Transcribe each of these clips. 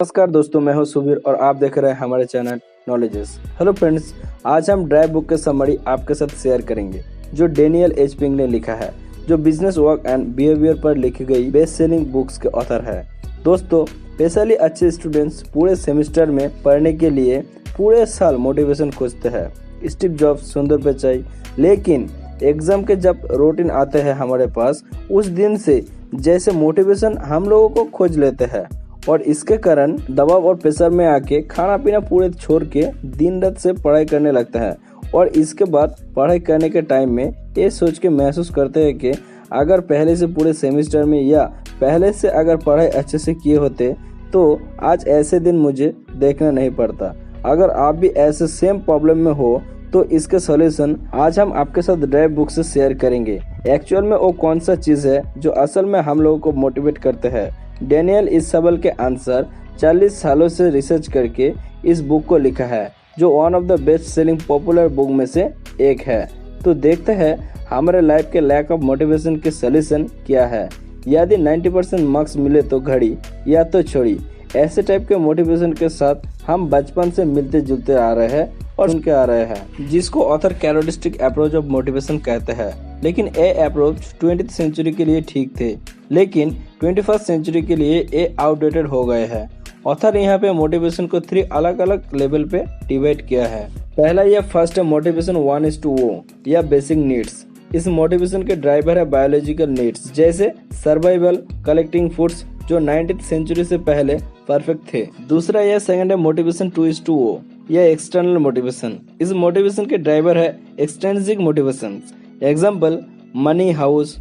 नमस्कार दोस्तों, मैं हूं सुबीर और आप देख रहे हैं हमारे चैनल नॉलेजेस। हेलो फ्रेंड्स, आज हम ड्राइव बुक के समरी आपके साथ शेयर करेंगे जो डेनियल एच पिंक ने लिखा है, जो बिजनेस वर्क एंड बिहेवियर पर लिखी गई बेस्ट सेलिंग बुक्स के ऑथर है। दोस्तों, स्पेशली अच्छे स्टूडेंट्स पूरे सेमेस्टर में पढ़ने के लिए पूरे साल मोटिवेशन खोजते हैं। स्टीव जॉब्स, सुंदर पिचाई, लेकिन एग्जाम के जब रूटीन आते हैं हमारे पास, उस दिन से जैसे मोटिवेशन हम लोगों को खोज लेते हैं और इसके कारण दबाव और प्रेशर में आके खाना पीना पूरे छोड़ के दिन रात से पढ़ाई करने लगते हैं और इसके बाद पढ़ाई करने के टाइम में ये सोच के महसूस करते हैं कि अगर पहले से पूरे सेमेस्टर में या पहले से अगर पढ़ाई अच्छे से किए होते तो आज ऐसे दिन मुझे देखना नहीं पड़ता। अगर आप भी ऐसे सेम प्रॉब्लम में हो तो इसके सॉल्यूशन आज हम आपके साथ ड्राइव बुक से शेयर करेंगे। एक्चुअल में वो कौन सा चीज है जो असल में हम लोगों को मोटिवेट करते हैं। डेनियल इस सवाल के आंसर 40 सालों से रिसर्च करके इस बुक को लिखा है, जो one of the best selling popular book में से एक है। तो देखते हैं हमारे लाइफ के लैक ऑफ मोटिवेशन के सॉल्यूशन क्या है। यदि 90% मार्क्स मिले तो घड़ी या तो छोड़ी, ऐसे टाइप के मोटिवेशन के साथ हम बचपन से मिलते जुलते आ रहे हैं और सुनते आ रहे हैं, जिसको author characteristic approach of motivation कहते हैं। लेकिन ये अप्रोच 20th सेंचुरी के लिए ठीक थे, लेकिन 21st सेंचुरी के लिए ये आउटडेटेड हो गए हैं। ऑथर यहाँ पे मोटिवेशन को 3 अलग अलग लेवल पे डिवाइड किया है। पहला या फर्स्ट है मोटिवेशन 1:0 या बेसिक नीड्स। इस मोटिवेशन के ड्राइवर है बायोलॉजिकल नीड्स, जैसे सर्वाइवल, कलेक्टिंग फूड्स, जो 19th सेंचुरी से पहले परफेक्ट थे। दूसरा या सेकंड है मोटिवेशन 2:0 या एक्सटर्नल मोटिवेशन। इस मोटिवेशन के ड्राइवर है extrinsic motivation. Example money, house.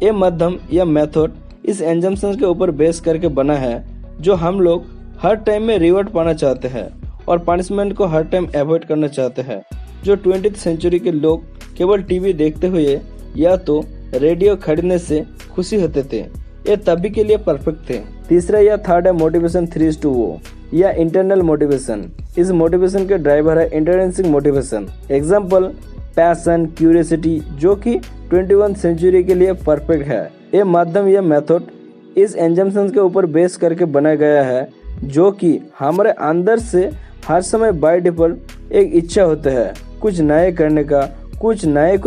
ये मध्यम या मेथड इस एंजम्पशन के ऊपर बेस करके बना है, जो हम लोग हर टाइम में रिवॉर्ड पाना चाहते हैं और पनिशमेंट को हर टाइम अवॉइड करना चाहते हैं। जो 20th सेंचुरी के लोग केवल टीवी देखते हुए या तो रेडियो खरीदने से खुशी होते थे, ये तभी के लिए परफेक्ट थे। तीसरा या थर्ड है मोटिवेशन 3:0 या इंटरनल मोटिवेशन। इस मोटिवेशन के ड्राइवर है intrinsic motivation. Example passion, curiosity, जो कि 21st सेंचुरी के लिए परफेक्ट है। ये माध्यम या मेथड इस एंजम्पशन के ऊपर बेस करके बनाया गया है, जो कि हमारे अंदर से हर समय बाय डिफॉल्ट एक इच्छा होता है कुछ नए करने का, कुछ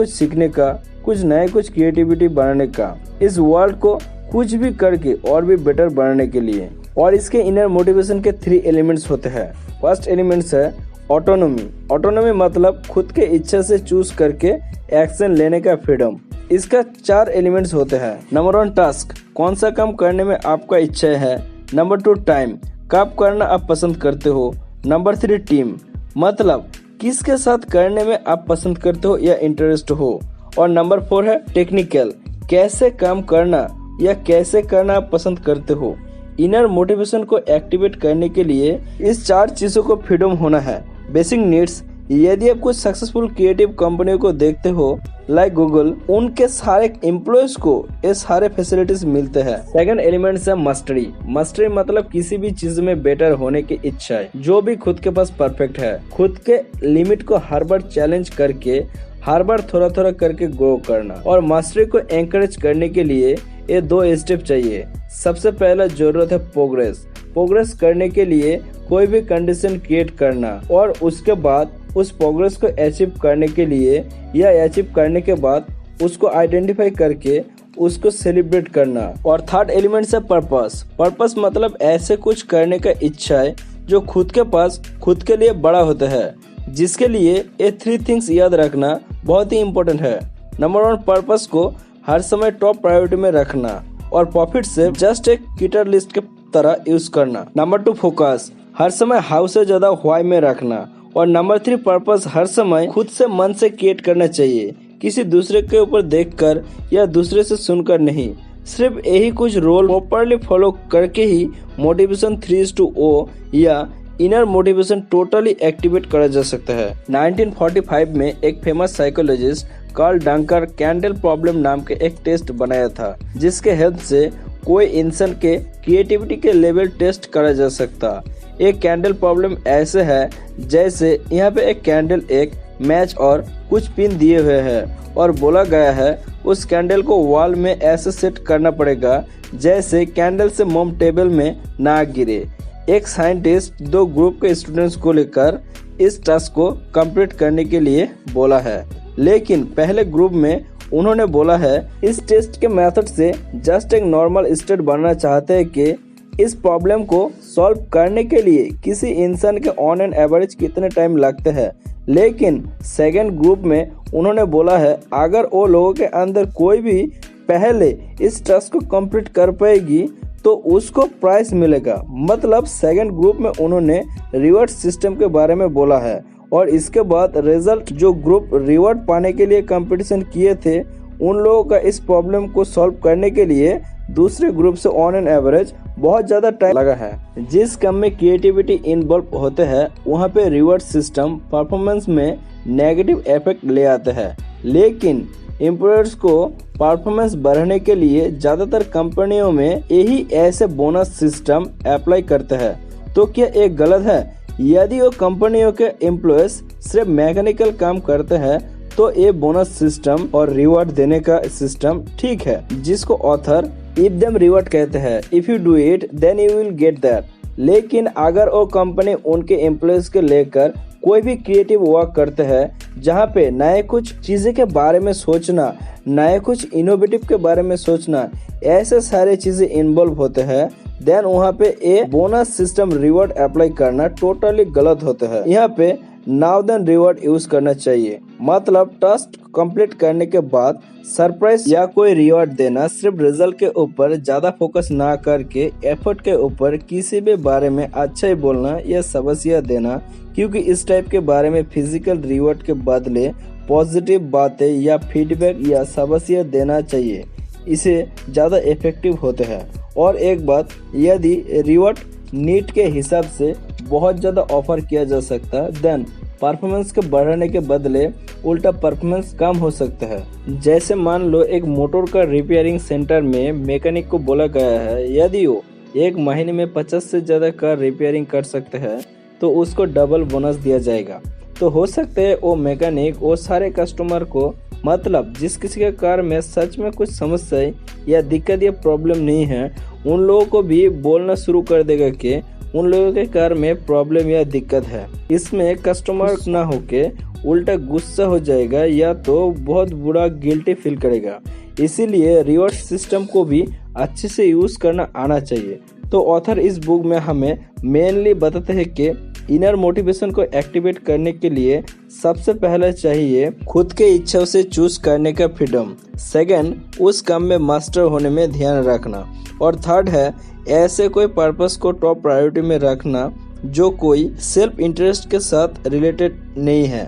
सीखने का, कुछ क्रिएटिविटी बनाने का, इस वर्ल्ड को कुछ भी करके और भी बेटर बनाने के लिए। और इसके इनर मोटिवेशन के 3 एलिमेंट्स होते हैं। फर्स्ट एलिमेंट्स है ऑटोनॉमी। ऑटोनॉमी मतलब खुद के इच्छा से चूज करके एक्शन लेने का फ्रीडम। इसका 4 एलिमेंट्स होते हैं। नंबर 1 टास्क, कौन सा काम करने में आपका इच्छा है। नंबर 2 टाइम, कब करना आप पसंद करते हो। नंबर 3 टीम, मतलब किसके साथ करने में आप पसंद करते हो या इंटरेस्ट हो। और नंबर 4 है टेक्निकल, कैसे काम करना या कैसे करना आप पसंद करते हो। इनर मोटिवेशन को एक्टिवेट करने के लिए इस 4 चीजों को फ्रीडम होना है। बेसिक नीड्स, यदि आप कुछ सक्सेसफुल क्रिएटिव कंपनियों को देखते हो लाइक गूगल, उनके सारे एम्प्लॉयज को ये सारे फैसिलिटीज मिलते हैं। सेकंड एलिमेंट है मस्टरी। मस्टरी मतलब किसी भी चीज में बेटर होने की इच्छा है, जो भी खुद के पास परफेक्ट है। खुद के लिमिट को हर बार चैलेंज करके हर बार थोड़ा थोड़ा करके ग्रो करना। और मास्टरी को एंकरेज करने के लिए ये 2 स्टेप चाहिए। सबसे पहला जरूरत है प्रोग्रेस करने के लिए कोई भी कंडीशन क्रिएट करना, और उसके बाद उस प्रोग्रेस को अचीव करने के लिए या अचीव करने के बाद उसको आइडेंटिफाई करके उसको सेलिब्रेट करना। और थर्ड एलिमेंट है पर्पस मतलब ऐसे कुछ करने का इच्छा है जो खुद के पास खुद के लिए बड़ा होता है, जिसके लिए ये 3 थिंग्स याद रखना बहुत ही इम्पोर्टेंट है। नंबर 1 पर्पस को हर समय टॉप प्रायोरिटी में रखना और प्रॉफिट से जस्ट एक कीटर लिस्ट के तरह यूज करना। नंबर 2 फोकस, हर समय हाउ से ज्यादा व्हाई में रखना। और नंबर 3 पर्पस हर समय खुद से मन से क्रिएट करना चाहिए, किसी दूसरे के ऊपर देखकर या दूसरे से सुनकर नहीं। सिर्फ यही कुछ रोल प्रॉपरली फॉलो करके ही मोटिवेशन 3:0 या इनर मोटिवेशन टोटली एक्टिवेट करा जा सकता है। 1945 में एक famous psychologist Karl Duncker candle problem नाम के एक टेस्ट बनाया था, जिसके हेल्प से कोई इंसान के क्रिएटिविटी के लेवल टेस्ट करा जा सकता। एक कैंडल प्रॉब्लम ऐसे है जैसे यहाँ पे एक कैंडल, एक मैच और कुछ पिन दिए हुए हैं और बोला गया है उस कैंडल को वॉल में ऐसे सेट करना पड़ेगा जैसे कैंडल से मोम टेबल में ना गिरे। एक साइंटिस्ट 2 ग्रुप के स्टूडेंट्स को लेकर इस टास्क को कंप्लीट करने के लिए बोला है, लेकिन पहले ग्रुप में उन्होंने बोला है इस टेस्ट के मेथड से जस्ट एक नॉर्मल स्टेट बनाना चाहते हैं कि इस प्रॉब्लम को सॉल्व करने के लिए किसी इंसान के ऑन एन एवरेज कितने टाइम लगते हैं। लेकिन सेकेंड ग्रुप में उन्होंने बोला है अगर वो लोगों के अंदर कोई भी पहले इस टास्क को कंप्लीट कर पाएगी तो उसको प्राइस मिलेगा। मतलब सेकेंड ग्रुप में उन्होंने रिवॉर्ड सिस्टम के बारे में बोला है और इसके बाद रिजल्ट जो ग्रुप रिवॉर्ड पाने के लिए कंपटीशन किए थे उन लोगों का इस प्रॉब्लम को सॉल्व करने के लिए दूसरे ग्रुप से ऑन एन एवरेज बहुत ज़्यादा टाइम लगा है। जिस काम में क्रिएटिविटी इन्वॉल्व होते हैं वहाँ पे रिवॉर्ड सिस्टम परफॉर्मेंस में नेगेटिव इफेक्ट ले आते हैं, लेकिन एम्प्लॉयर्स को परफॉर्मेंस बढ़ाने के लिए ज़्यादातर कंपनियों में यही ऐसे बोनस सिस्टम अप्लाई करते हैं। तो क्या ये गलत है? यदि वो कंपनियों के एम्प्लॉयज सिर्फ मैकेनिकल काम करते हैं तो ये बोनस सिस्टम और रिवॉर्ड देने का सिस्टम ठीक है, जिसको ऑथर इफ देम रिवॉर्ड कहते हैं। If you do it then you will get that. लेकिन अगर वो कंपनी उनके एम्प्लॉयज के लेकर कोई भी क्रिएटिव वर्क करते हैं जहाँ पे नए कुछ चीज़ें के बारे में सोचना, नए कुछ इनोवेटिव के बारे में सोचना, ऐसे सारे चीज़ें इन्वॉल्व होते हैं, देन वहाँ पे a bonus system reward apply करना टोटली गलत होता है। यहाँ पे नाउ देन रिवॉर्ड यूज करना चाहिए। मतलब टास्क कंप्लीट करने के बाद सरप्राइज या कोई रिवॉर्ड देना सिर्फ रिजल्ट के ऊपर ज्यादा फोकस ना करके एफर्ट के ऊपर किसी भी बारे में अच्छा ही बोलना या सबसिया देना, क्योंकि इस टाइप के बारे में फिजिकल रिवॉर्ड के बदले पॉजिटिव बातें या फीडबैक या सबसिया देना चाहिए। इसे ज़्यादा इफेक्टिव होते हैं। और एक बात, यदि रिवॉर्ड नीड के हिसाब से बहुत ज़्यादा ऑफर किया जा सकता है देन परफॉर्मेंस के बढ़ाने के बदले उल्टा परफॉर्मेंस कम हो सकता है। जैसे मान लो एक मोटर का रिपेयरिंग सेंटर में मैकेनिक को बोला गया है यदि वो एक महीने में 50 से ज़्यादा कार रिपेयरिंग कर सकते हैं तो उसको डबल बोनस दिया जाएगा। तो हो सकता है वो मैकेनिक वो सारे कस्टमर को, मतलब जिस किसी के कार में सच में कुछ समस्या या दिक्कत या प्रॉब्लम नहीं है, उन लोगों को भी बोलना शुरू कर देगा कि उन लोगों के कार में प्रॉब्लम या दिक्कत है। इसमें कस्टमर ना होके उल्टा गुस्सा हो जाएगा या तो बहुत बुरा गिल्टी फील करेगा। इसीलिए रिवॉर्ड सिस्टम को भी अच्छे से यूज करना आना चाहिए। तो ऑथर इस बुक में हमें मेनली बताते हैं कि इनर मोटिवेशन को एक्टिवेट करने के लिए सबसे पहले चाहिए खुद के इच्छाओं से चूज करने का फ्रीडम। सेकंड, उस काम में मास्टर होने में ध्यान रखना। और थर्ड है ऐसे कोई पर्पस को टॉप प्रायोरिटी में रखना जो कोई सेल्फ इंटरेस्ट के साथ रिलेटेड नहीं है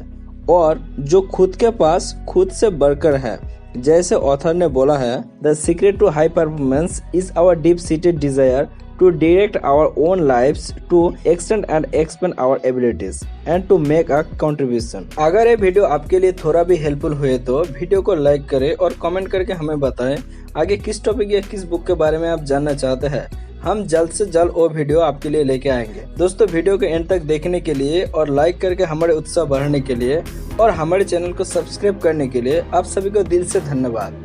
और जो खुद के पास खुद से बढ़कर है। जैसे ऑथर ने बोला है, the secret to high performance is our deep seated desire to direct our own lives, to extend and expand our abilities and to make a contribution। अगर ये वीडियो आपके लिए थोड़ा भी हेल्पफुल हुए तो वीडियो को लाइक करें और कमेंट करके हमें बताएं आगे किस टॉपिक या किस बुक के बारे में आप जानना चाहते हैं। हम जल्द से जल्द वो वीडियो आपके लिए लेके आएंगे। दोस्तों, वीडियो को एंड तक देखने के लिए और लाइक करके हमारे उत्साह बढ़ाने के लिए और हमारे चैनल को सब्सक्राइब करने के लिए आप सभी को दिल से धन्यवाद।